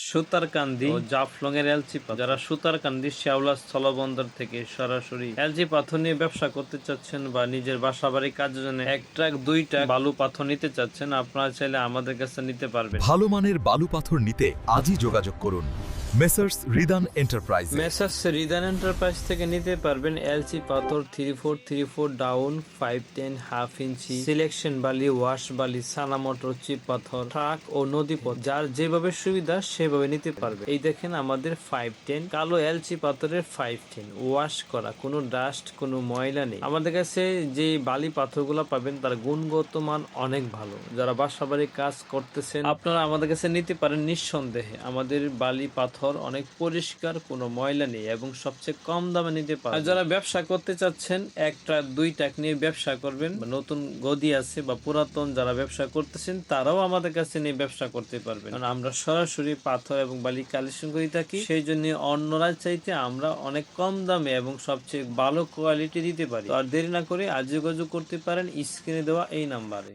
সুতারকান্দি ও জাফলং এর এলচি পাথর। যারা সুতারকান্দি শেওলা স্থলবন্দর থেকে সরাসরি এলচি পাথর নিয়ে ব্যবসা করতে চাচ্ছেন বা নিজের বাসা বাড়ি কাজের জন্য 1 ট্রাক 2 ট্রাক বালু পাথর নিতে চাচ্ছেন, আপনারা চাইলে আমাদের কাছে নিতে পারবেন। ভালো মানের বালু পাথর নিতে আজই যোগাযোগ করুন messrs Ridan enterprise. Messrs Ridan enterprise থেকে নিতে পারবেন এলচি পাথর 3434 ডাউন 510 হাফ ইঞ্চি সিলেকশন বালি, ওয়াশ বালি, সানা মোটর, চিপ পাথর, ট্রাক ও নদী পথ, যার যেভাবে সুবিধা সেভাবে নিতে পারবে। এই দেখেন আমাদের 510 কালো এলচি পাথরের 510 ওয়াশ করা, কোনো ডাস্ট কোনো ময়লা নেই। আমাদের কাছে যে বালি পাথরগুলো পাবেন তার গুণগত মান অনেক ভালো। যারা বাসা বাড়ির কাজ করতেছেন আপনারা আমাদের কাছে নিতে পারেন নিঃসন্দেহে। আমাদের বালি পাথর অনেক পরিষ্কার, কোনো ময়লা নেই এবং সবচেয়ে কম দামে নিতে পারেন। আর যারা ব্যবসা করতে চাচ্ছেন 1 ট্রাক 2 ট্রাক নিয়ে ব্যবসা করবেন, নতুন গদি আছে বা পুরাতন যারা ব্যবসা করতেছেন তারাও আমাদের কাছে নিয়ে ব্যবসা করতে পারবেন। কারণ আমরা সরাসরি পাথর এবং বালি কালেকশন করে থাকি, সেই জন্য অন্যরা চাইতে আমরা অনেক কম দামে এবং সবচেয়ে ভালো কোয়ালিটি দিতে পারি। আর দেরি না করে আজ যোগাযোগ করতে পারেন স্ক্রিনে দেওয়া এই নাম্বারে।